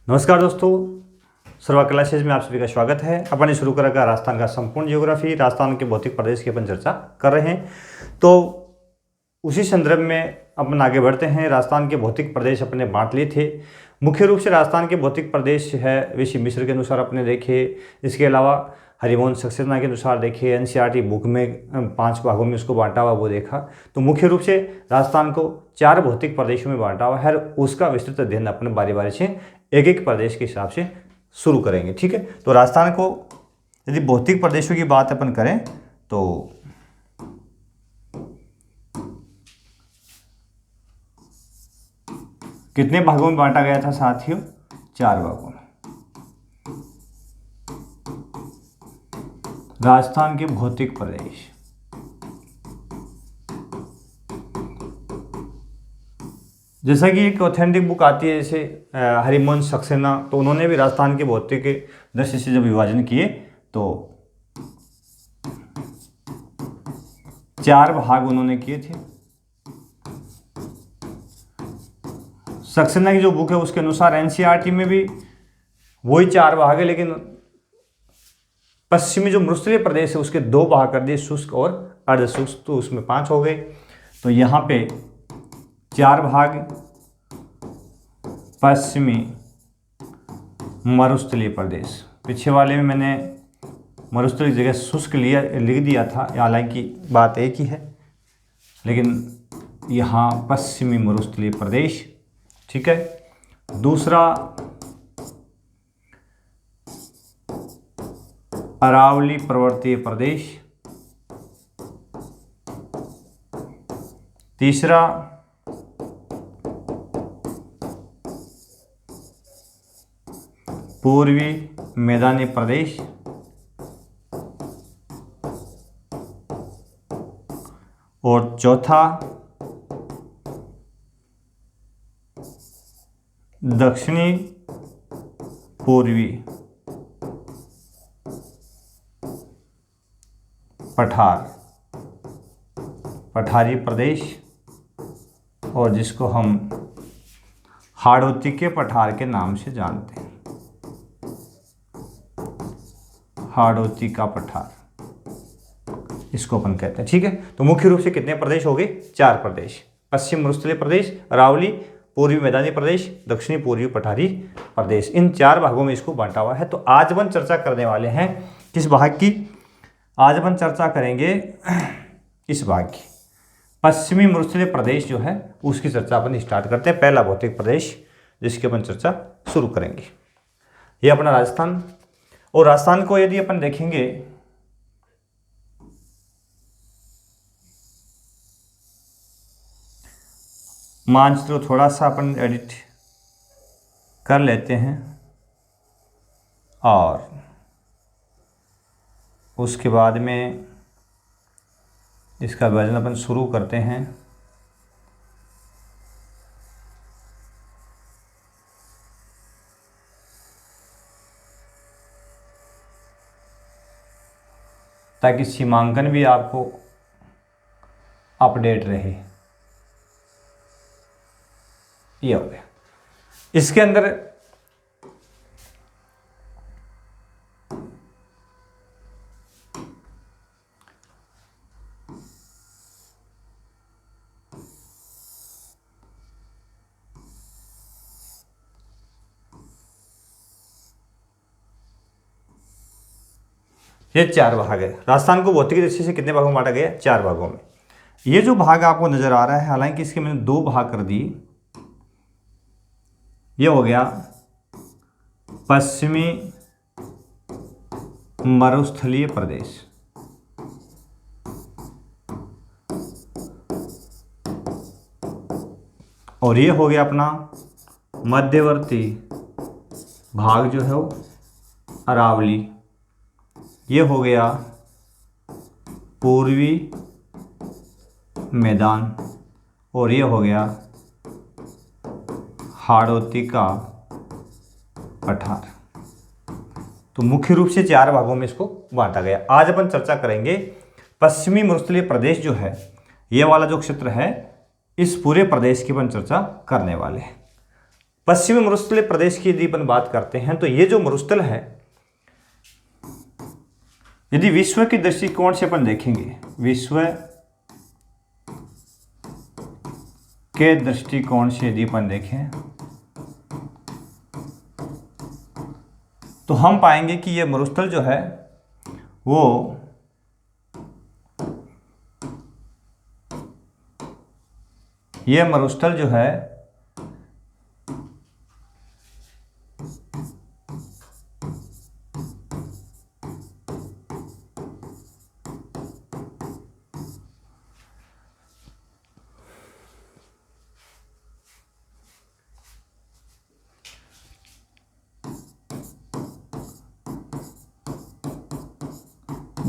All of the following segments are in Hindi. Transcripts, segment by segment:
नमस्कार दोस्तों, सर्वा क्लासेज में आप सभी का स्वागत है। अपन ने शुरू करा राजस्थान का संपूर्ण ज्योग्राफी, राजस्थान के भौतिक प्रदेश की अपन चर्चा कर रहे हैं। तो उसी संदर्भ में अपन आगे बढ़ते हैं। राजस्थान के भौतिक प्रदेश अपने बांट लिए थे। मुख्य रूप से राजस्थान के भौतिक प्रदेश है ऋषि मिश्र के अनुसार अपने देखे। इसके अलावा हरिवंश सक्सेना के अनुसार देखे। एनसीईआरटी बुक में 5 भागों में उसको बांटा हुआ वो देखा। तो मुख्य रूप से राजस्थान को 4 भौतिक प्रदेशों में बांटा हुआ है। उसका विस्तृत अध्ययन अपने बारी बारी से एक एक प्रदेश के हिसाब से शुरू करेंगे। ठीक है, तो राजस्थान को यदि भौतिक प्रदेशों की बात अपन करें तो कितने भागों में बांटा गया था साथियों? 4 भागों में। राजस्थान के भौतिक प्रदेश जैसा कि एक ऑथेंटिक बुक आती है जैसे हरिवंश सक्सेना, तो उन्होंने भी राजस्थान के भौतिक के दृष्टि से जब विभाजन किए तो 4 भाग उन्होंने किए थे। सक्सेना की जो बुक है उसके अनुसार एनसीईआरटी में भी वही 4 भाग है, लेकिन पश्चिमी जो मरुस्थलीय प्रदेश है उसके 2 भाग कर दिए, शुष्क और अर्धशुष्क, तो उसमें 5 हो गए। तो यहाँ पे 4 भाग पश्चिमी मरुस्थलीय प्रदेश। पीछे वाले में मैंने मरुस्थलीय की जगह शुष्क लिख दिया था, हालांकि बात एक ही है, लेकिन यहाँ पश्चिमी मरुस्थलीय प्रदेश। ठीक है, दूसरा अरावली पर्वतीय प्रदेश। तीसरा पूर्वी मैदानी प्रदेश। और चौथा दक्षिणी पूर्वी पठारी प्रदेश, और जिसको हम हाड़ौती के पठार के नाम से जानते हैं। हाड़ौती का पठार इसको अपन कहते हैं। ठीक है, तो मुख्य रूप से कितने प्रदेश हो गए? 4 प्रदेश। पश्चिम मरुस्थलीय प्रदेश, अरावली, पूर्वी मैदानी प्रदेश, दक्षिणी पूर्वी पठारी प्रदेश। इन 4 भागों में इसको बांटा हुआ है। तो आज अपन चर्चा करने वाले हैं किस भाग की? आज अपन चर्चा करेंगे इस भाग की, पश्चिमी मरुस्थलीय प्रदेश जो है उसकी चर्चा अपन स्टार्ट करते हैं। पहला भौतिक प्रदेश जिसकी अपन चर्चा शुरू करेंगे ये अपना राजस्थान। और राजस्थान को यदि अपन देखेंगे मानचित्र थोड़ा सा अपन एडिट कर लेते हैं और उसके बाद में इसका विभाजन अपन शुरू करते हैं। ताकि सीमांकन भी आपको अपडेट रहे। ये हो गया। इसके अंदर ये 4 भाग है। राजस्थान को भौतिक दृष्टि से कितने भागों में बांटा गया? 4 भागों में। ये जो भाग आपको नजर आ रहा है, हालांकि इसके मैंने 2 भाग कर दिए। ये हो गया पश्चिमी मरुस्थलीय प्रदेश, और ये हो गया अपना मध्यवर्ती भाग जो है वो अरावली। ये हो गया पूर्वी मैदान, और ये हो गया हाड़ौती का पठार। तो मुख्य रूप से 4 भागों में इसको बांटा गया। आज अपन चर्चा करेंगे पश्चिमी मरुस्थलीय प्रदेश जो है, ये वाला जो क्षेत्र है, इस पूरे प्रदेश की अपन चर्चा करने वाले हैं। पश्चिमी मरुस्थलीय प्रदेश की यदि अपन बात करते हैं तो ये जो मरुस्थल है, यदि विश्व के दृष्टिकोण से अपन देखेंगे, विश्व के दृष्टिकोण से यदि अपन देखें तो हम पाएंगे कि ये मरुस्थल जो है वो ये मरुस्थल जो है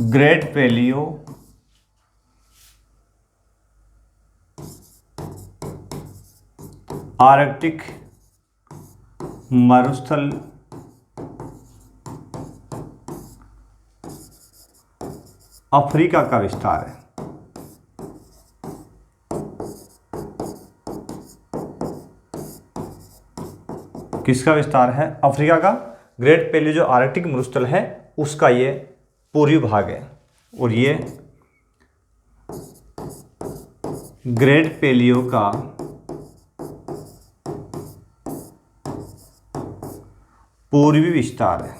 ग्रेट पैलियो आर्कटिक मरुस्थल अफ्रीका का विस्तार है। किसका विस्तार है? अफ्रीका का। ग्रेट पैलियो जो आर्कटिक मरुस्थल है उसका ये पूर्वी भाग है, और ये ग्रेट पैलियो का पूर्वी विस्तार है।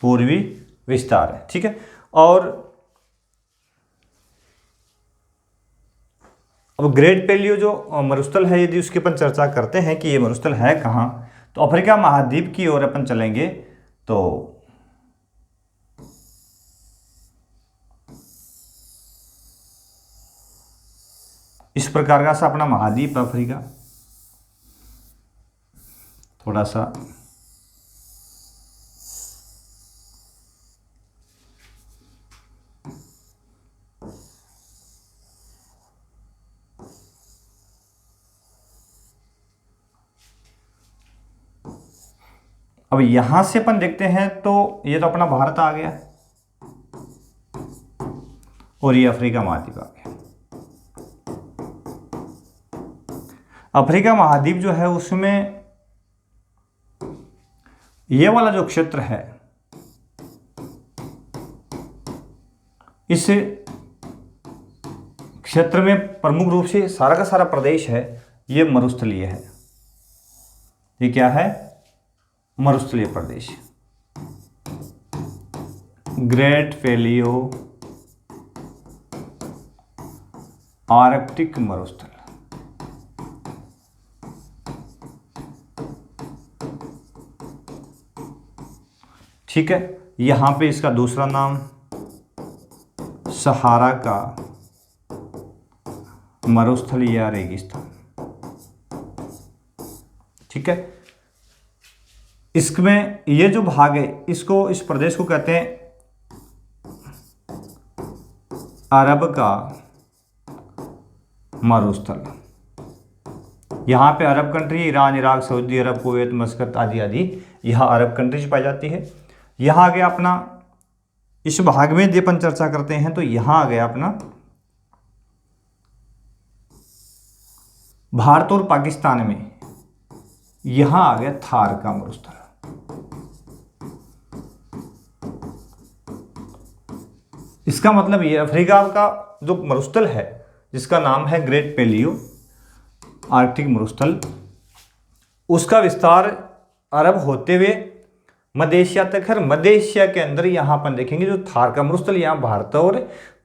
पूर्वी विस्तार है, ठीक है। और अब ग्रेट पैलियो जो मरुस्थल है, यदि उसकी अपन चर्चा करते हैं कि ये मरुस्थल है कहाँ, तो अफ्रीका महाद्वीप की ओर अपन चलेंगे तो इस प्रकार का सा अपना महाद्वीप अफ्रीका, थोड़ा सा अब यहां से अपन देखते हैं तो ये तो अपना भारत आ गया और ये अफ्रीका महाद्वीप आ गया। अफ्रीका महाद्वीप जो है उसमें ये वाला जो क्षेत्र है, इस क्षेत्र में प्रमुख रूप से सारा का सारा प्रदेश है ये मरुस्थलीय है। ये क्या है? मरुस्थलीय प्रदेश, ग्रेट पैलियो आर्कटिक मरुस्थल। ठीक है, यहां पे इसका दूसरा नाम सहारा का मरुस्थल या रेगिस्तान। ठीक है, इसमें ये जो भाग है इसको, इस प्रदेश को कहते हैं अरब का मरुस्थल। यहाँ पे Arab country, Iran, Iraq, Saudi अरब, कुवैत, मस्कत आदि आदि यहाँ अरब कंट्रीज पाई जाती है। यहाँ आ गया अपना, इस भाग में यदि अपन चर्चा करते हैं तो यहाँ आ गया अपना भारत और पाकिस्तान में, यहाँ आ गया थार का मरुस्थल। इसका मतलब ये अफ्रीका का जो मरुस्थल है जिसका नाम है ग्रेट पैलियो आर्कटिक मरुस्थल, उसका विस्तार अरब होते हुए मध्य एशिया तक है। मध्य एशिया के अंदर यहाँ अपन देखेंगे जो थार का मरुस्थल, यहाँ भारत और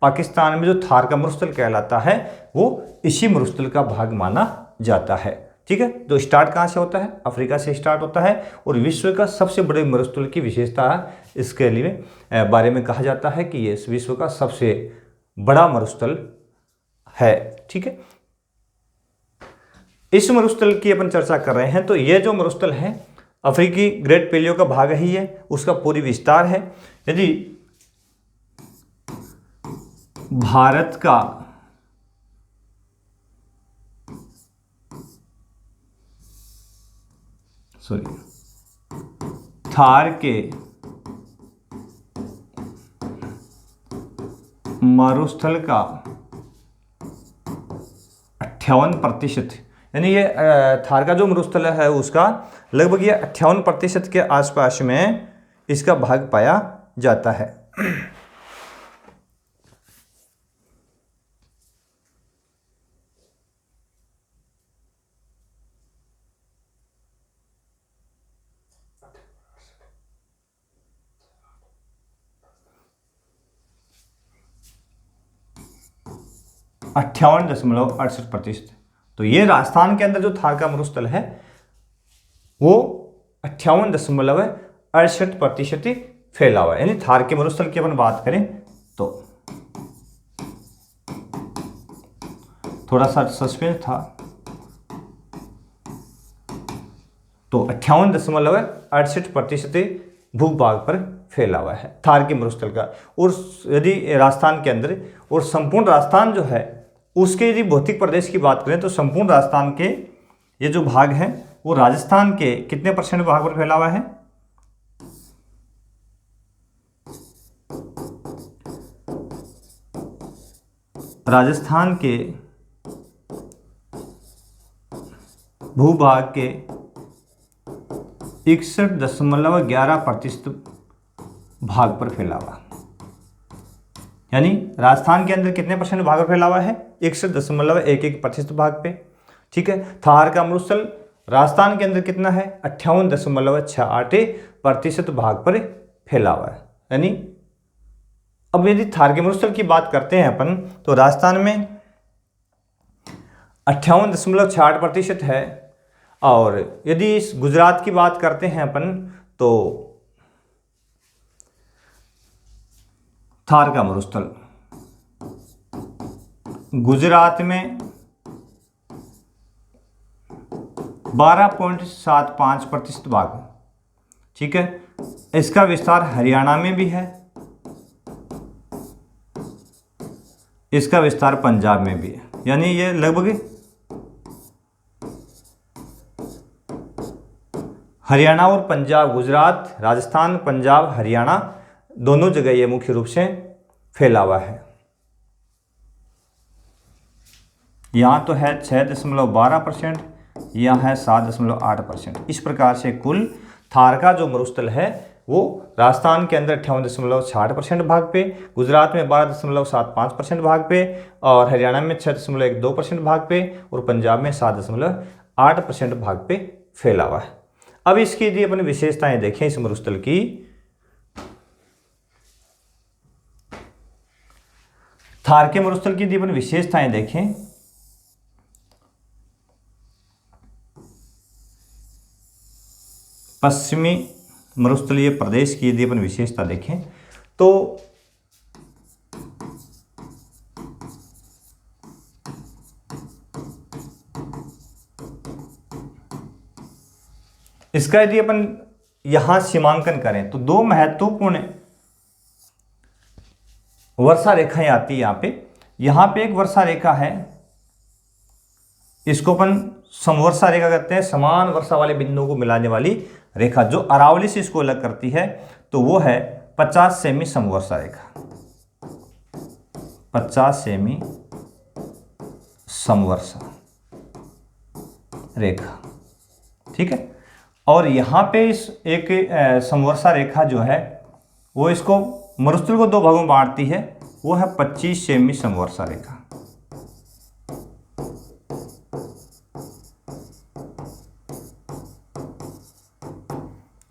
पाकिस्तान में जो थार का मरुस्थल कहलाता है वो इसी मरुस्थल का भाग माना जाता है। ठीक है, तो स्टार्ट कहाँ से होता है? अफ्रीका से स्टार्ट होता है, और विश्व का सबसे बड़े मरुस्थल की विशेषता इसके लिए बारे में कहा जाता है कि ये विश्व का सबसे बड़ा मरुस्थल है। ठीक है, इस मरुस्थल की अपन चर्चा कर रहे हैं, तो ये जो मरुस्थल है अफ्रीकी ग्रेट पैलियो का भाग ही है, उसका पूरी विस्तार है। यदि भारत का थार के मरुस्थल का 58%, यानी ये थार का जो मरुस्थल है उसका लगभग ये 58% के आसपास में इसका भाग पाया जाता है। 58.68%। तो ये राजस्थान के अंदर जो थार का मरुस्थल है वो 58.68% फैला हुआ है। यानी थार के मरुस्थल की अपन बात करें तो थोड़ा सा सस्पेंस था, तो 58.68% भूभाग पर फैला हुआ है थार के मरुस्थल का। और यदि राजस्थान के अंदर और संपूर्ण राजस्थान जो है उसके यदि भौतिक प्रदेश की बात करें तो संपूर्ण राजस्थान के ये जो भाग है वो राजस्थान के कितने % भाग पर फैला हुआ है? राजस्थान के भूभाग के 61.11% भाग पर फैला हुआ। यानी राजस्थान के अंदर कितने % भाग पर फैला हुआ है? 61.11% भाग पे। ठीक है, थार का मरुस्थल राजस्थान के अंदर कितना है? 58.68% भाग पर फैला हुआ है। यानी अब यदि थार के मरुस्थल की बात करते हैं अपन तो राजस्थान में 58.68% है, और यदि इस गुजरात की बात करते हैं अपन तो थार का मरुस्थल गुजरात में 12.75% भाग। ठीक है, इसका विस्तार हरियाणा में भी है, इसका विस्तार पंजाब में भी है। यानी ये लगभग हरियाणा और पंजाब, गुजरात, राजस्थान, पंजाब, हरियाणा दोनों जगह ये मुख्य रूप से फैला हुआ है। यहाँ तो है 6.12%, यहाँ है 7.8%। इस प्रकार से कुल थार का जो मरुस्थल है वो राजस्थान के अंदर 58.68% भाग पे, गुजरात में 12.75% भाग पे, और हरियाणा में 6.12% भाग पे, और पंजाब में 7.8% भाग पे फैला हुआ है। अब इसकी यदि अपन विशेषताएं देखें इस मरुस्थल की, थार के मरुस्थल की यदि अपन विशेषताएं देखें पश्चिमी मरुस्थलीय प्रदेश की यदि अपन विशेषता देखें तो इसका यदि अपन यहां सीमांकन करें तो दो महत्वपूर्ण वर्षा रेखाएं आती है यहां पे एक वर्षा रेखा है, इसको अपन समवर्षा रेखा कहते हैं, समान वर्षा वाले बिंदुओं को मिलाने वाली रेखा, जो अरावली से इसको अलग करती है, तो वो है 50 सेमी समवर्षा रेखा। 50 सेमी समवर्षा रेखा। ठीक है, और यहां पे इस एक समवर्षा रेखा जो है वो इसको मरुस्थल को दो भागों में बांटती है, वो है 25 सेमी समवर्षा रेखा।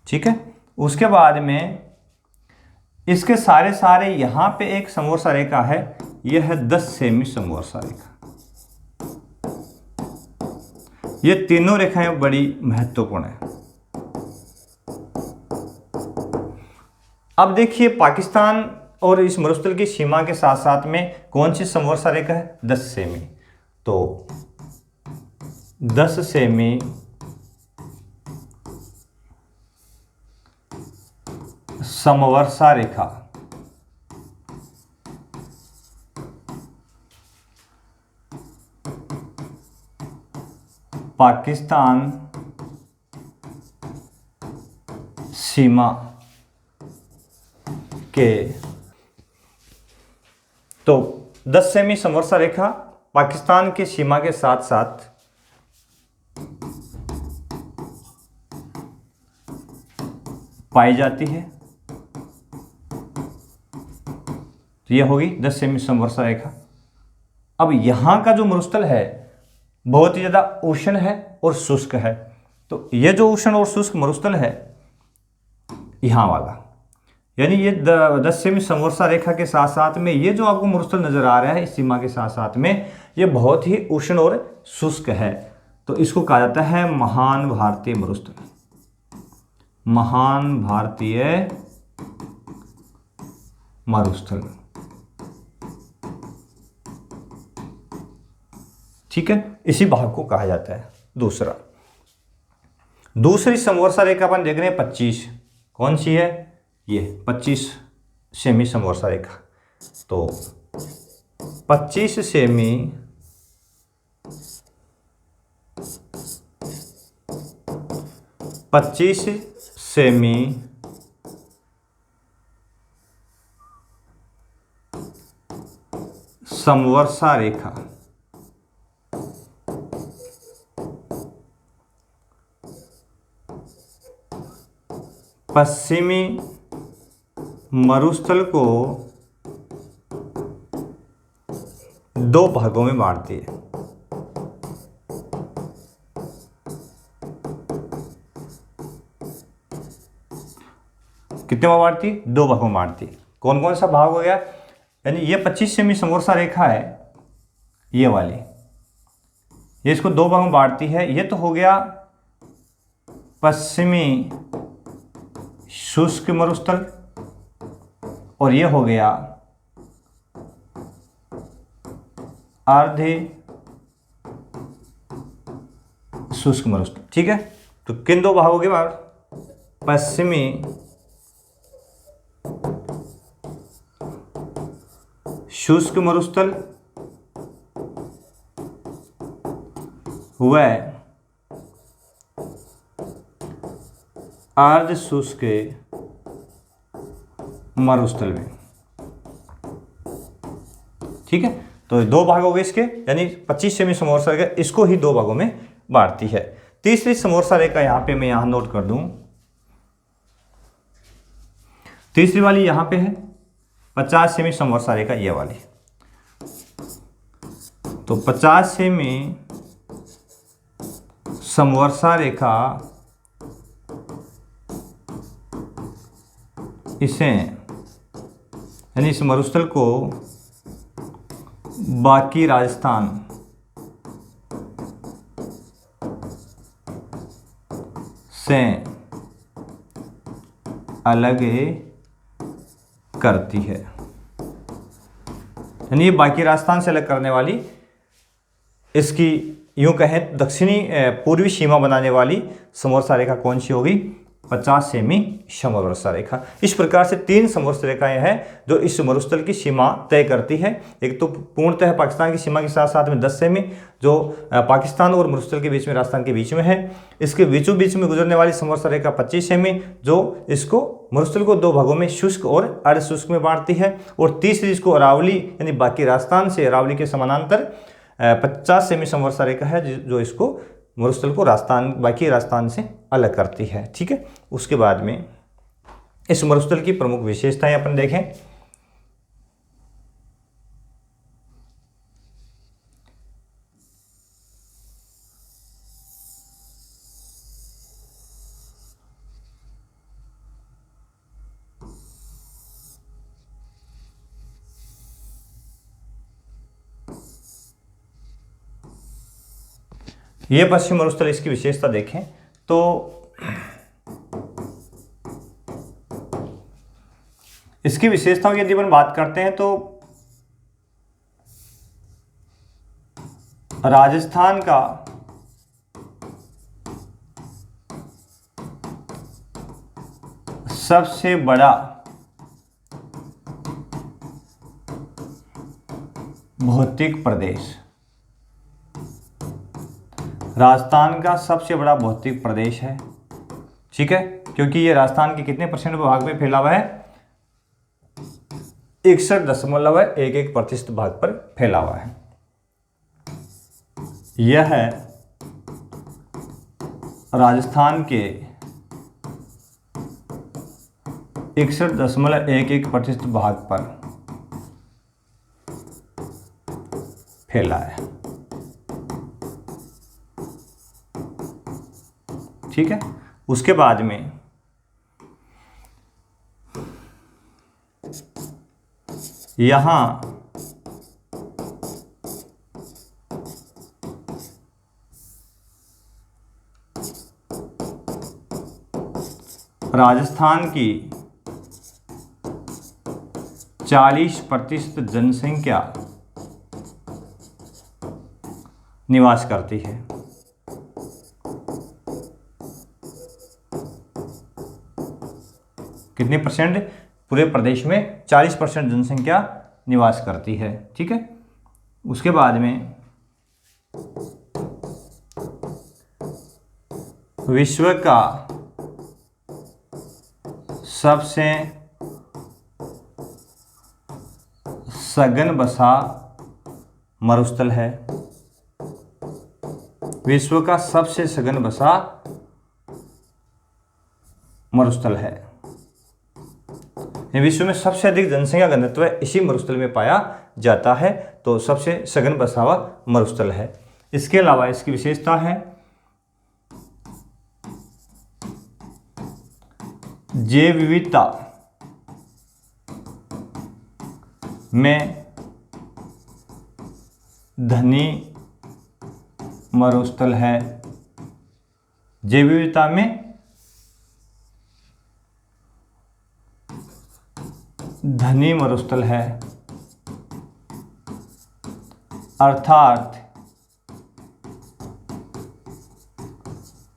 ठीक है, उसके बाद में इसके सारे यहां पे एक समवर्षा रेखा है, यह है 10 सेमी समवर्षा रेखा। ये तीनों रेखाएं बड़ी महत्वपूर्ण है। अब देखिए पाकिस्तान और इस मरुस्थल की सीमा के साथ साथ में कौन सी समवर्षा रेखा है? 10 सेमी। तो 10 सेमी समवर्षा रेखा पाकिस्तान सीमा के, तो 10 सेमी समवर्षा रेखा पाकिस्तान की सीमा के साथ साथ पाई जाती है। तो यह होगी 10 सेमी समवर्षा रेखा। अब यहां का जो मरुस्थल है बहुत ही ज्यादा उष्ण है और शुष्क है। तो यह जो उष्ण और शुष्क मरुस्थल है यहां वाला, यानी ये 10 सेमी समवर्षा रेखा के साथ साथ में ये जो आपको मरुस्थल नजर आ रहा है इस सीमा के साथ साथ में, ये बहुत ही उष्ण और शुष्क है। तो इसको कहा जाता है महान भारतीय मरुस्थल। महान भारतीय मरुस्थल, ठीक है, इसी भाग को कहा जाता है। दूसरी समवर्षा रेखा अपन देख रहे हैं 25, कौन सी है ये 25 सेमी समवर्षा रेखा। तो 25 सेमी समवर्षा रेखा पश्चिमी मरुस्थल को दो भागों में बांटती है। कितने में बांटती? दो भागों में बांटती। कौन कौन सा भाग हो गया? यानी ये 25 सेमी समवर्षा रेखा है, ये वाली, ये इसको दो भागों में बांटती है। ये तो हो गया पश्चिमी शुष्क मरुस्थल और ये हो गया अर्ध शुष्क मरुस्थल, ठीक है। तो किन दो भागों के बाद? पश्चिमी शुष्क मरुस्थल व अर्ध शुष्क मरुस्थल में, ठीक है। तो दो भाग हो गए इसके, यानी 25 सेमी समवर्षा रेखा इसको ही दो भागों में बांटती है। तीसरी समवर्षा रेखा यहां पे मैं यहां नोट कर दूं, तीसरी वाली यहां पे है 50 सेमी समवर्षा रेखा, ये वाली। तो 50 सेमी समवर्षा रेखा इसे, यानी इस मरुस्थल को बाकी राजस्थान से अलग करती है। यानी ये बाकी राजस्थान से अलग करने वाली, इसकी यूं कहें दक्षिणी पूर्वी सीमा बनाने वाली समवर्षा रेखा कौन सी होगी? 50 सेमी समवर्षा रेखा। इस प्रकार से तीन समवर्षा रेखाएं हैं जो इस मरुस्थल की सीमा तय करती है। एक तो पूर्णतः पाकिस्तान की सीमा के साथ साथ में 10 सेमी जो पाकिस्तान और मरुस्थल के बीच में, राजस्थान के बीच में है। इसके बीचों बीच में गुजरने वाली समवर्षा रेखा 25 सेमी जो इसको मरुस्थल को दो भागों में शुष्क और अर्ध शुष्क में बांटती है। और तीसरी इसको अरावली, यानी बाकी राजस्थान से अरावली के समानांतर 50 सेमी समवर्षा रेखा है जो इसको मरुस्थल को बाकी राजस्थान से अलग करती है, ठीक है। उसके बाद में इस मरुस्थल की प्रमुख विशेषताएं अपन देखें। ये पश्चिम मरुस्थल, इसकी विशेषता देखें तो इसकी विशेषताओं की यदि अपन बात करते हैं तो राजस्थान का सबसे बड़ा भौतिक प्रदेश, राजस्थान का सबसे बड़ा भौतिक प्रदेश है, ठीक है, क्योंकि ये राजस्थान के कितने % भाग में फैला हुआ है? 61.11% भाग पर फैला हुआ है। यह है राजस्थान के 61.11% भाग पर फैला है। ठीक है, उसके बाद में यहां राजस्थान की 40% जनसंख्या निवास करती है। कितने परसेंट? पूरे प्रदेश में 40% जनसंख्या निवास करती है। ठीक है, उसके बाद में विश्व का सबसे सघन बसा मरुस्थल है। विश्व का सबसे सघन बसा मरुस्थल है। विश्व में सबसे अधिक जनसंख्या घनत्व इसी मरुस्थल में पाया जाता है, तो सबसे सघन बसा हुआ मरुस्थल है। इसके अलावा इसकी विशेषता है जैव विविधता में धनी मरुस्थल है। जैव विविधता में धनी मरुस्थल है, अर्थात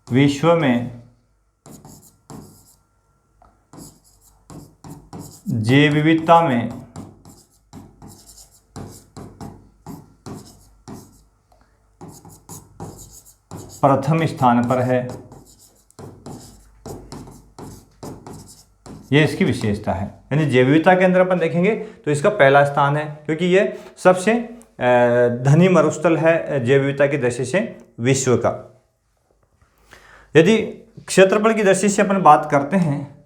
विश्व में जैव विविधता में प्रथम स्थान पर है। यह इसकी विशेषता है, यानी जैव विविधता के अंदर अपन देखेंगे तो इसका पहला स्थान है, क्योंकि यह सबसे धनी मरुस्थल है जैव विविधता की दृष्टि से विश्व का। यदि क्षेत्रफल की दृष्टि से अपन बात करते हैं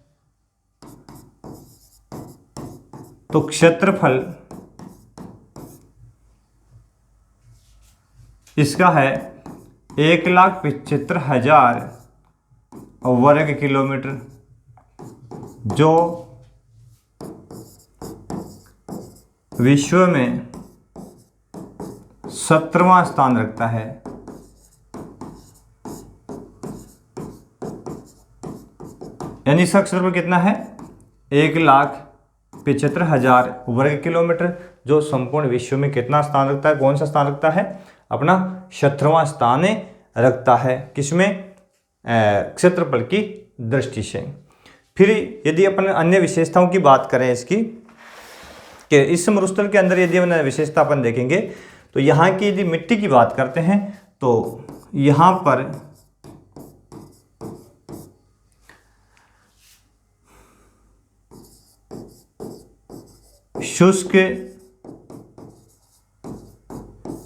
तो क्षेत्रफल इसका है 1,75,000 वर्ग किलोमीटर, जो विश्व में 17वां स्थान रखता है। यानी इसका क्षेत्रफल कितना है? 1,75,000 वर्ग किलोमीटर, जो संपूर्ण विश्व में कितना स्थान रखता है? कौन सा स्थान रखता है? अपना 17वां स्थान रखता है। किसमें? क्षेत्रफल की दृष्टि से। फिर यदि अपन अन्य विशेषताओं की बात करें इसकी, कि इस मरुस्थल के अंदर यदि अन्य विशेषता अपन देखेंगे तो यहाँ की यदि मिट्टी की बात करते हैं तो यहाँ पर शुष्क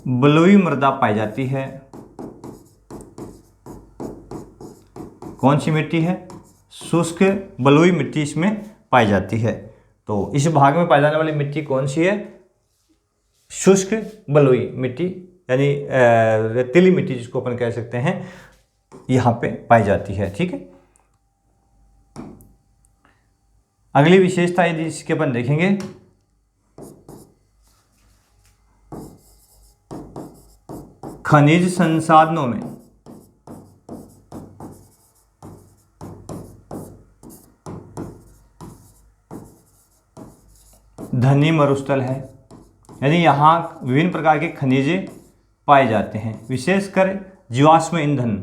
बलुई मृदा पाई जाती है। कौन सी मिट्टी है? शुष्क बलुई मिट्टी इसमें पाई जाती है। तो इस भाग में पाई जाने वाली मिट्टी कौन सी है? शुष्क बलुई मिट्टी, यानी रेतीली मिट्टी जिसको अपन कह सकते हैं, यहाँ पे पाई जाती है। ठीक है, अगली विशेषता यदि इसके अपन देखेंगे खनिज संसाधनों में धनी मरुस्थल है। यानी यहाँ विभिन्न प्रकार के खनिज पाए जाते हैं, विशेषकर जीवाश्म ईंधन।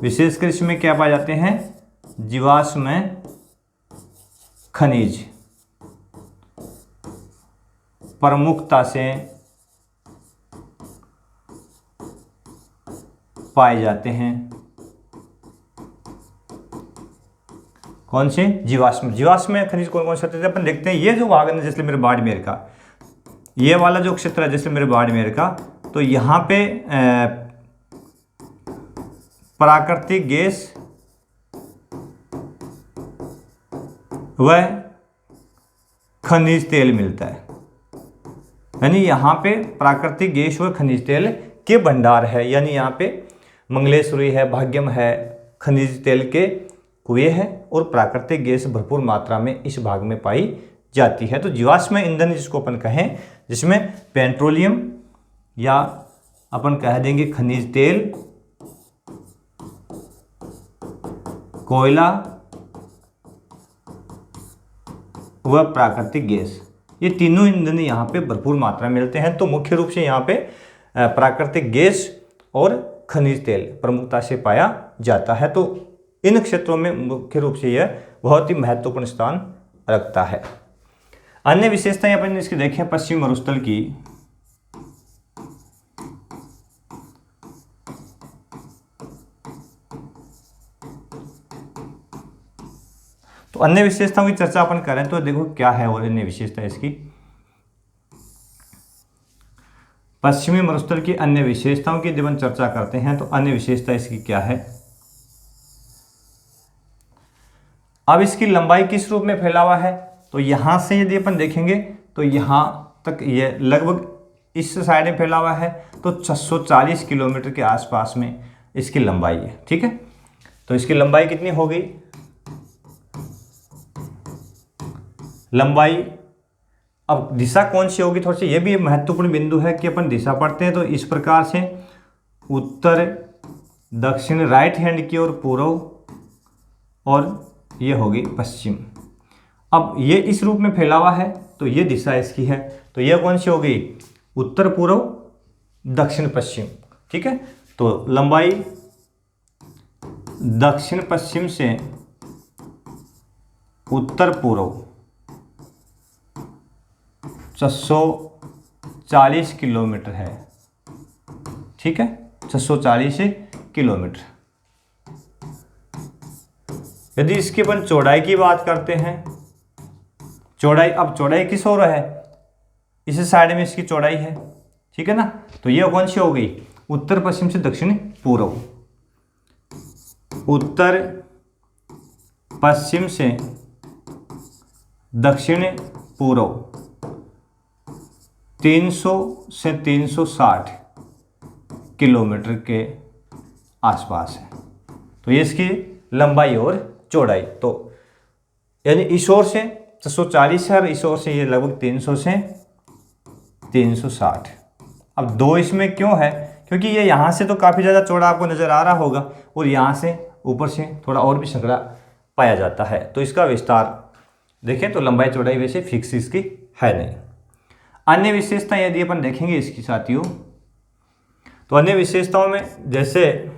विशेषकर इसमें क्या पाए जाते हैं? जीवाश्म खनिज प्रमुखता से पाए जाते हैं। कौन से? जीवाश्म खनिज कौन कौन से होते हैं अपन देखते हैं। ये जो भाग है जैसलमेर बाड़मेर का, ये वाला जो क्षेत्र है जैसलमेर बाड़मेर का, तो यहाँ पे प्राकृतिक गैस व खनिज तेल मिलता है। यानी यहाँ पे प्राकृतिक गैस व खनिज तेल के भंडार है। यानी यहाँ पे मंगलेश्वरी है, भाग्यम है, खनिज तेल के कुएं हैं और प्राकृतिक गैस भरपूर मात्रा में इस भाग में पाई जाती है। तो जीवाश्म ईंधन जिसको अपन कहें, जिसमें पेट्रोलियम या अपन कह देंगे खनिज तेल, कोयला व प्राकृतिक गैस, ये तीनों ईंधन यहाँ पे भरपूर मात्रा में मिलते हैं। तो मुख्य रूप से यहाँ पे प्राकृतिक गैस और खनिज तेल प्रमुखता से पाया जाता है। तो इन क्षेत्रों में मुख्य रूप से यह बहुत ही महत्वपूर्ण स्थान रखता है। अन्य विशेषताएं अपन इसकी देखें पश्चिमी मरुस्थल की, तो अन्य विशेषताओं की चर्चा अपन करें तो देखो क्या है और अन्य विशेषता इसकी। पश्चिमी मरुस्थल की अन्य विशेषताओं की जब हम चर्चा करते हैं तो अन्य विशेषता इसकी क्या है। अब इसकी लंबाई किस रूप में फैला हुआ है, तो यहां से यदि अपन देखेंगे तो यहां तक ये लगभग इस साइड में फैला हुआ है, तो 640 किलोमीटर के आसपास में इसकी लंबाई है। ठीक है, तो इसकी लंबाई कितनी हो गई, लंबाई। अब दिशा कौन सी होगी, थोड़ी सी ये भी महत्वपूर्ण बिंदु है कि अपन दिशा पढ़ते हैं तो इस प्रकार से उत्तर दक्षिण, राइट हैंड की ओर पूर्व और ये होगी पश्चिम। अब ये इस रूप में फैला हुआ है तो ये दिशा इसकी है, तो ये कौन सी हो गई, उत्तर पूर्व दक्षिण पश्चिम। ठीक है, तो लंबाई दक्षिण पश्चिम से उत्तर पूर्व 640 किलोमीटर है। ठीक है, 640 किलोमीटर। यदि इसकी अपन चौड़ाई की बात करते हैं, चौड़ाई, अब चौड़ाई किस ओर है, इस साइड में इसकी चौड़ाई है। ठीक है ना, तो ये कौन सी हो गई, उत्तर पश्चिम से दक्षिण पूर्व, उत्तर पश्चिम से दक्षिण पूर्व 300 से 360 किलोमीटर के आसपास है। तो ये इसकी लंबाई और चौड़ाई, तो यानी इस ओर से 640 है और इस ओर से ये लगभग 300 से 360। अब दो इसमें क्यों है, क्योंकि ये यहाँ से तो काफ़ी ज़्यादा चौड़ा आपको नज़र आ रहा होगा और यहाँ से ऊपर से थोड़ा और भी संकरा पाया जाता है। तो इसका विस्तार देखें तो लंबाई चौड़ाई वैसे फिक्स इसकी है नहीं। अन्य विशेषताएं यदि अपन देखेंगे इसकी साथियों, तो अन्य विशेषताओं में जैसे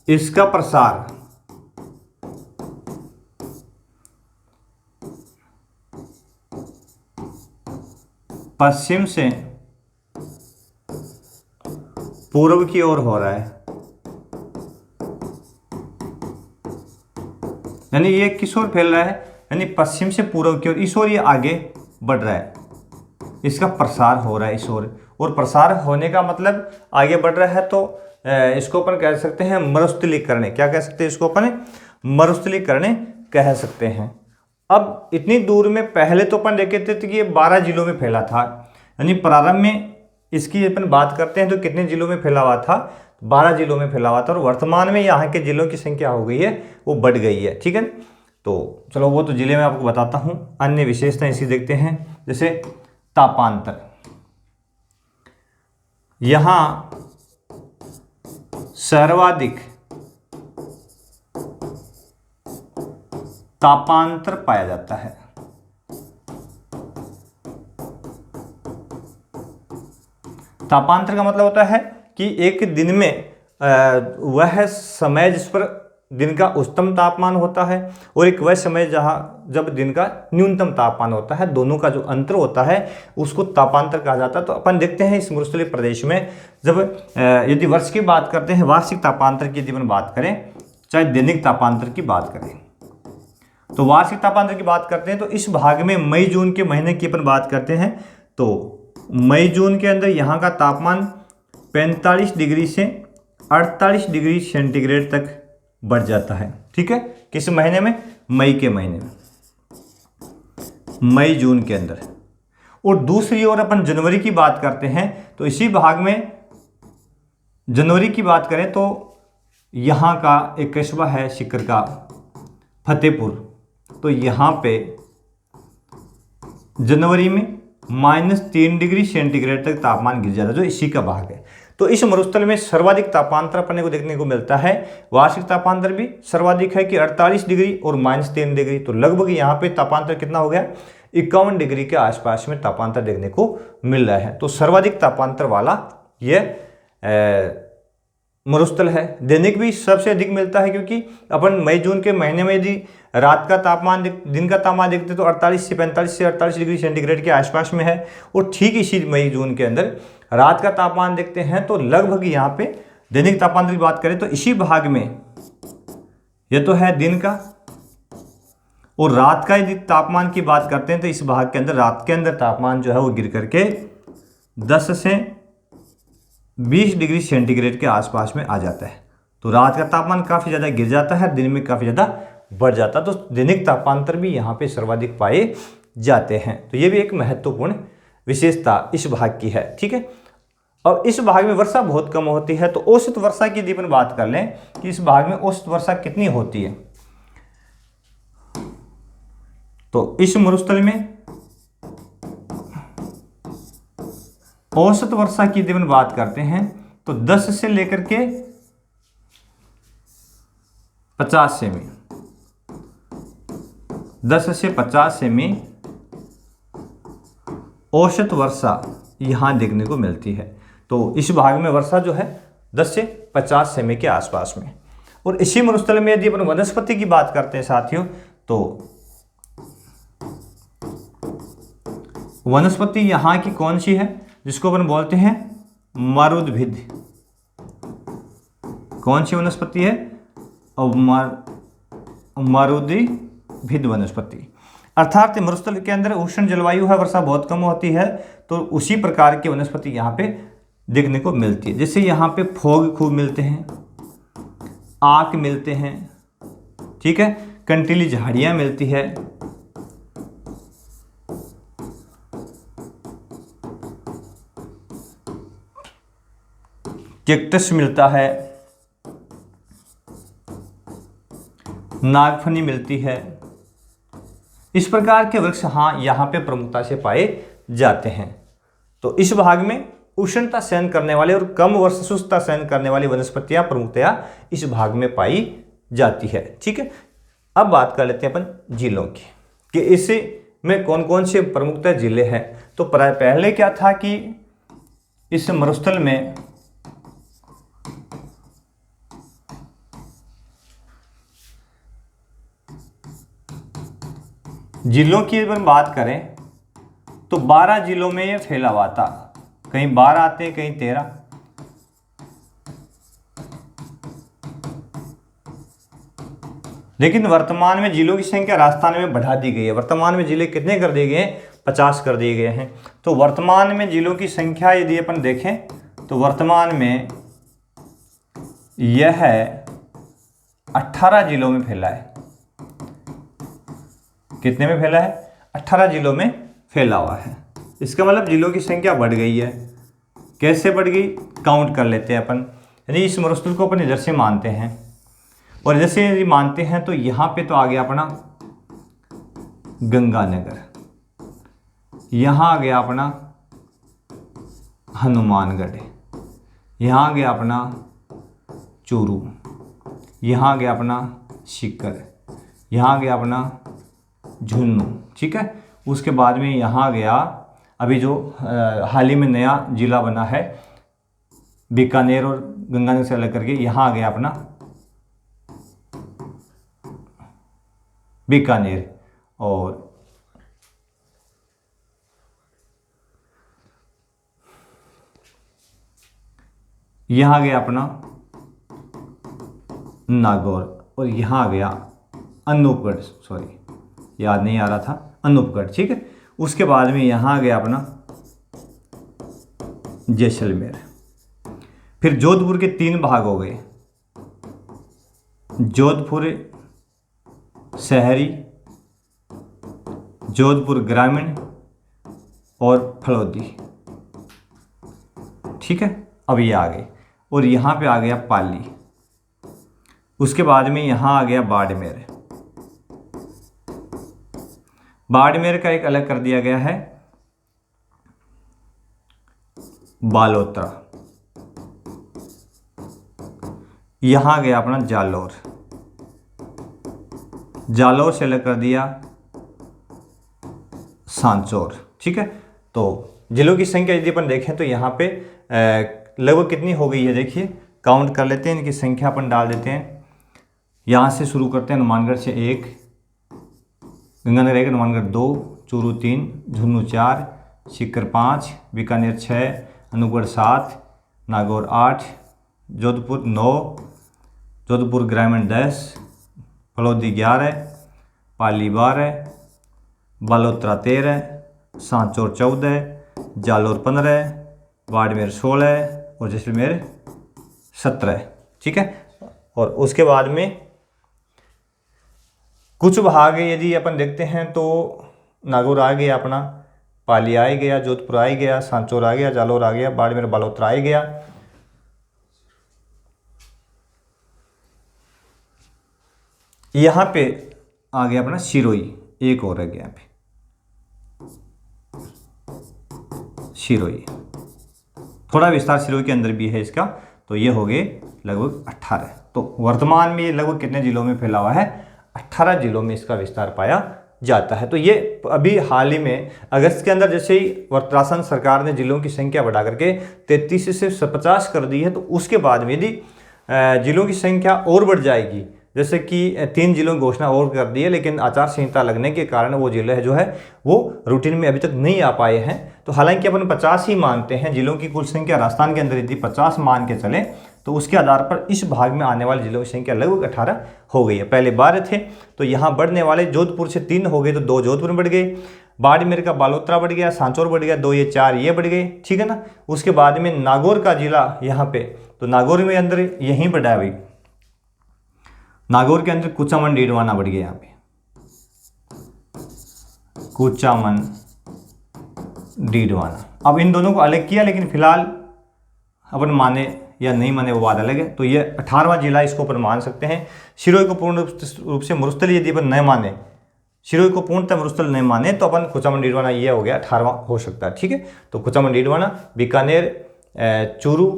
इसका प्रसार, पश्चिम से पूर्व की ओर हो रहा है, यानी ये किस ओर फैल रहा है, यानी पश्चिम से पूर्व की ओर, इस ओर ये आगे बढ़ रहा है, इसका प्रसार हो रहा है इस ओर। और प्रसार होने का मतलब आगे बढ़ रहा है, तो इसको अपन कह सकते हैं मरुस्थलीकरण। क्या कह सकते हैं इसको अपन, मरुस्थलीकरण कह सकते हैं। अब इतनी दूर में पहले तो अपन देखे थे कि ये 12 जिलों में फैला था, यानी प्रारंभ में इसकी अपन बात करते हैं तो कितने जिलों में फैला हुआ था, 12 जिलों में फैला हुआ था। और वर्तमान में यहाँ के जिलों की संख्या हो गई है, वो बढ़ गई है। ठीक है, तो चलो वो तो जिले में आपको बताता हूँ। अन्य विशेषताएं इसी देखते हैं, जैसे तापांतर। यहाँ सर्वाधिक तापांतर पाया जाता है। तापांतर का मतलब होता है कि एक दिन में वह समय जिस पर दिन का उच्चतम तापमान होता है और एक वह समय जब दिन का न्यूनतम तापमान होता है, दोनों का जो अंतर होता है उसको तापांतर कहा जाता है। तो अपन देखते हैं इस मरुस्थलीय प्रदेश में जब यदि वर्ष की बात करते हैं, वार्षिक तापांतर की यदि अपन बात करें, चाहे दैनिक तापांतर की बात करें, तो वार्षिक तापांतर की बात करते हैं तो इस भाग में मई जून के महीने की अपन बात करते हैं। तो मई जून के अंदर यहाँ का तापमान 45 डिग्री से 48 डिग्री सेंटीग्रेड तक बढ़ जाता है। ठीक है, किस महीने में? मई के महीने में, मई जून के अंदर। और दूसरी ओर अपन जनवरी की बात करते हैं तो इसी भाग में जनवरी की बात करें तो यहाँ का एक कस्बा है सीकर का फतेहपुर, तो यहाँ पे जनवरी में -3 डिग्री सेंटीग्रेड तक तापमान गिर जाता है, जो इसी का भाग है। तो इस मरुस्थल में सर्वाधिक तापांतर अपने को देखने को मिलता है। वार्षिक तापांतर भी सर्वाधिक है कि 48 डिग्री और -3 डिग्री, तो लगभग यहाँ पे तापांतर कितना हो गया? 51 डिग्री के आसपास में तापांतर देखने को मिल रहा है। तो सर्वाधिक तापांतर वाला ये मरुस्थल है। दैनिक भी सबसे अधिक मिलता है, क्योंकि अपन मई जून के महीने में यदि रात का तापमान दिन का तापमान देखते तो 48 से 45 से 48 डिग्री सेंटीग्रेड के आसपास में है। और ठीक इसी मई जून के अंदर रात का तापमान देखते हैं तो लगभग यहाँ पे दैनिक तापमान की बात करें तो इसी भाग में ये तो है दिन का, और रात का यदि तापमान की बात करते हैं तो इस भाग के अंदर रात के अंदर तापमान जो है वो गिर करके 10 से 20 डिग्री सेंटीग्रेड के आसपास में आ जाता है। तो रात का तापमान काफ़ी ज़्यादा गिर जाता है, दिन में काफ़ी ज़्यादा बढ़ जाता है। तो दैनिक तापांतर भी यहाँ पे सर्वाधिक पाए जाते हैं। तो ये भी एक महत्वपूर्ण विशेषता इस भाग की है। ठीक है, और इस भाग में वर्षा बहुत कम होती है। तो औसत वर्षा की यदि अपन बात कर लें कि इस भाग में औसत वर्षा कितनी होती है, तो इस मरुस्थल में औसत वर्षा की यदि अपन बात करते हैं तो 10 से लेकर के 50 सेमी, 10 से 50 सेमी औसत वर्षा यहाँ देखने को मिलती है। तो इस भाग में वर्षा जो है 10 से 50 सेमी के आसपास में। और इसी मरुस्थल में यदि अपन वनस्पति की बात करते हैं साथियों, तो वनस्पति यहाँ की कौन सी है, जिसको अपन बोलते हैं मरुद्भिद। कौन सी वनस्पति है? मरुद्भिद वनस्पति। अर्थात मरुस्थल के अंदर उष्ण जलवायु है, वर्षा बहुत कम होती है, तो उसी प्रकार की वनस्पति यहाँ पे देखने को मिलती है। जैसे यहाँ पे फोग खूब मिलते हैं, आक मिलते हैं, ठीक है, कंटीली झाड़ियाँ मिलती है, कैक्टस मिलता है, नागफनी मिलती है। इस प्रकार के वृक्ष यहाँ पे प्रमुखता से पाए जाते हैं। तो इस भाग में उष्णता सहन करने वाले और कम वर्षा सहन करने वाली वनस्पतियां प्रमुखतया इस भाग में पाई जाती है। ठीक है, अब बात कर लेते हैं अपन जिलों की कि इसे में कौन कौन से प्रमुखतः जिले हैं। तो पहले क्या था कि इस मरुस्थल में जिलों की अगर बात करें तो 12 जिलों में ये फैला हुआ था, कहीं 12 आते हैं, कहीं 13। लेकिन वर्तमान में जिलों की संख्या राजस्थान में बढ़ा दी गई है। वर्तमान में जिले कितने कर दिए गए हैं? 50 कर दिए गए हैं। तो वर्तमान में जिलों की संख्या यदि अपन देखें तो वर्तमान में यह है 18 जिलों में फैला है। कितने में फैला है? 18 जिलों में फैला हुआ है। इसका मतलब जिलों की संख्या बढ़ गई है। कैसे बढ़ गई? काउंट कर लेते हैं अपन। यानी इस मरुस्थल को अपन इधर से मानते हैं, और इधर से यदि मानते हैं तो यहाँ पे तो आ गया अपना गंगानगर, यहाँ आ गया अपना हनुमानगढ़, यहाँ आ गया अपना चूरू, यहाँ आ गया अपना सीकर, यहाँ आ गया अपना झुंझुनू। ठीक है, उसके बाद में यहाँ आ गया अभी जो हाल ही में नया जिला बना है बीकानेर और गंगानगर से अलग करके, यहाँ आ गया अपना बीकानेर, और यहाँ आ गया अपना नागौर, और यहाँ आ गया अनूपगढ़, सॉरी याद नहीं आ रहा था, अनूपगढ़, ठीक है। उसके बाद में यहाँ आ गया अपना जैसलमेर। फिर जोधपुर के 3 भाग हो गए, जोधपुर शहरी, जोधपुर ग्रामीण और फलोदी, ठीक है। अब ये आ गए और यहाँ पे आ गया पाली। उसके बाद में यहाँ आ गया बाड़मेर। बाड़मेर का एक अलग कर दिया गया है बालोतरा। यहाँ आ गया अपना जालौर, जालौर से अलग कर दिया सांचौर, ठीक है। तो जिलों की संख्या यदि अपन देखें तो यहाँ पे लगभग कितनी हो गई है, देखिए काउंट कर लेते हैं, इनकी संख्या अपन डाल देते हैं। यहाँ से शुरू करते हैं, हनुमानगढ़ से 1, गंगानगर 1, हनुमानगढ़ 2, चूरू 3, झुंझुनू 4, सीकर 5, बीकानेर 6, अनूपगढ़ 7, नागौर 8, जोधपुर 9, जोधपुर ग्रामीण 10, फलोदी 11, पाली 12, बालोतरा 13, सांचौर 14, जालौर 15, बाड़मेर 16 और जैसलमेर 17, ठीक है। और उसके बाद में कुछ भाग यदि अपन देखते हैं तो नागौर आ गया अपना, पाली आ गया, जोधपुर आ गया, सांचौर आ गया, जालौर आ गया, बाड़मेर बालोतरा आ गया। यहाँ पे आ गया अपना सिरोही, एक और रह गया यहाँ पे सिरोही, थोड़ा विस्तार सिरोही के अंदर भी है इसका। तो ये हो गए लगभग 18। तो वर्तमान में ये लगभग कितने जिलों में फैला हुआ है, 18 जिलों में इसका विस्तार पाया जाता है। तो ये अभी हाल ही में अगस्त के अंदर जैसे ही राजस्थान सरकार ने जिलों की संख्या बढ़ा करके 33 से 50 कर दी है, तो उसके बाद में यदि जिलों की संख्या और बढ़ जाएगी, जैसे कि 3 जिलों की घोषणा और कर दी है, लेकिन आचार संहिता लगने के कारण वो जिले जो है वो रूटीन में अभी तक नहीं आ पाए हैं। तो हालांकि अपन 50 ही मानते हैं, जिलों की कुल संख्या राजस्थान के अंदर यदि 50 मान के चले तो उसके आधार पर इस भाग में आने वाले जिलों की संख्या लगभग 18 हो गई है। पहले 12 थे, तो यहाँ बढ़ने वाले जोधपुर से 3 हो गए, तो 2 जोधपुर में बढ़ गए, बाड़मेर का बालोतरा बढ़ गया, सांचौर बढ़ गया, 2 ये 4 ये बढ़ गए, ठीक है ना। उसके बाद में नागौर का जिला यहाँ पे, तो नागौर में अंदर यहीं बढ़ा है भाई, नागौर के अंदर कुचामन डीडवाना बढ़ गया, यहाँ पे कुचामन डीडवाना। अब इन दोनों को अलग किया, लेकिन फिलहाल अपन माने या नहीं माने वो बात अलग है। तो ये 18वां जिला इसको अपन मान सकते हैं। सिरोही को पूर्ण रूप से मरुस्थल यदि अपन नहीं माने, सिरोही को पूर्णतः मरुस्थल नहीं माने, तो अपन कुचामन डीडवाना ये हो गया 18वां हो सकता है, ठीक है। तो कुचामन डीडवाना, बीकानेर, चूरू,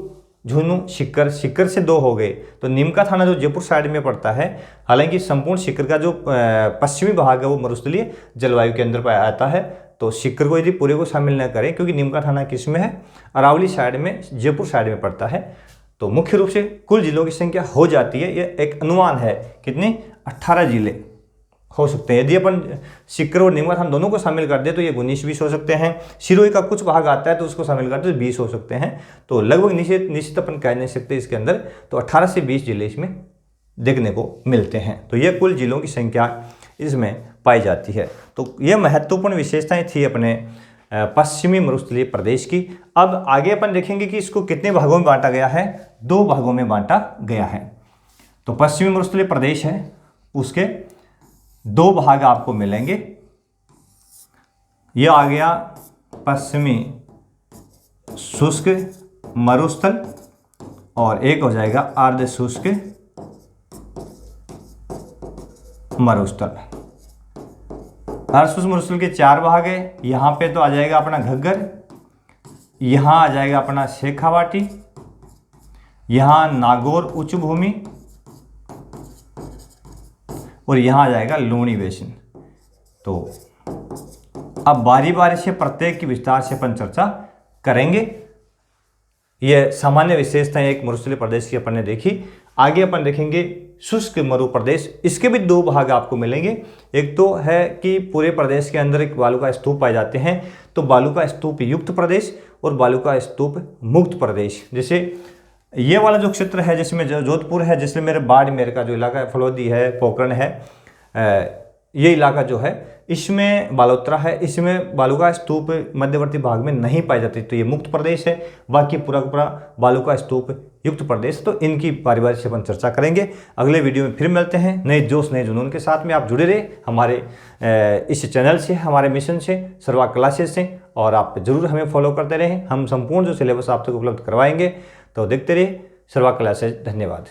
झुंझुनू, सीकर, सीकर से 2 हो गए। तो नीमका थाना जो जयपुर साइड में पड़ता है, हालांकि संपूर्ण सीकर का जो पश्चिमी भाग है वो मरुस्थलीय जलवायु के अंदर आता है, तो सीकर को यदि पूरे को शामिल न करें, क्योंकि नीमका थाना किस में है, अरावली साइड में, जयपुर साइड में पड़ता है। तो मुख्य रूप से कुल जिलों की संख्या हो जाती है, ये एक अनुमान है, कितने 18 जिले हो सकते हैं। यदि अपन सीकर और नीमका थाना दोनों को शामिल कर दे तो ये 19-20 हो सकते हैं। सिरोही का कुछ भाग आता है तो उसको शामिल कर दे तो 20 हो सकते हैं। तो लगभग निश्चित अपन कह नहीं सकते इसके अंदर, तो 18 से 20 जिले इसमें देखने को मिलते हैं। तो ये कुल जिलों की संख्या इसमें पाई जाती है। तो ये महत्वपूर्ण विशेषताएं थी अपने पश्चिमी मरुस्थलीय प्रदेश की। अब आगे अपन देखेंगे कि इसको कितने भागों में बांटा गया है, 2 भागों में बांटा गया है। तो पश्चिमी मरुस्थलीय प्रदेश है, उसके 2 भाग आपको मिलेंगे। यह आ गया पश्चिमी शुष्क मरुस्थल और एक हो जाएगा अर्ध शुष्क मरुस्थल। अर्ध शुष्क मरुस्थल के 4 भाग है। यहाँ पे तो आ जाएगा अपना घग्गर, यहाँ आ जाएगा अपना शेखावाटी, यहाँ नागौर उच्च भूमि और यहाँ आ जाएगा लूणी बेसिन। तो अब बारी बारी से प्रत्येक की विस्तार से अपन चर्चा करेंगे। यह सामान्य विशेषताएं एक मरुस्थलीय प्रदेश की अपन ने देखी। आगे अपन देखेंगे शुष्क मरु प्रदेश। इसके भी 2 भाग आपको मिलेंगे। एक तो है कि पूरे प्रदेश के अंदर एक बालू का स्तूप पाए जाते हैं, तो बालू का स्तूप युक्त प्रदेश और बालू का स्तूप मुक्त प्रदेश। जैसे ये वाला जो क्षेत्र है जिसमें जोधपुर है, जिसमें मेरे बाड़मेर का जो इलाका है, फलोदी है, पोखरण है, ये इलाका जो है इसमें बालोतरा है, इसमें बालू का स्तूप मध्यवर्ती भाग में नहीं पाई जाती, तो ये मुक्त प्रदेश है। बाकी पूरा पूरा बालू का स्तूप युक्त प्रदेश। तो इनकी बारी से अपन चर्चा करेंगे। अगले वीडियो में फिर मिलते हैं नए जोश नए जुनून के साथ में। आप जुड़े रहे हमारे इस चैनल से, हमारे मिशन से, सर्वा क्लासेस से, और आप जरूर हमें फॉलो करते रहें। हम संपूर्ण जो सिलेबस आप तक उपलब्ध करवाएंगे, तो देखते रहिए सर्वा क्लासेस। धन्यवाद।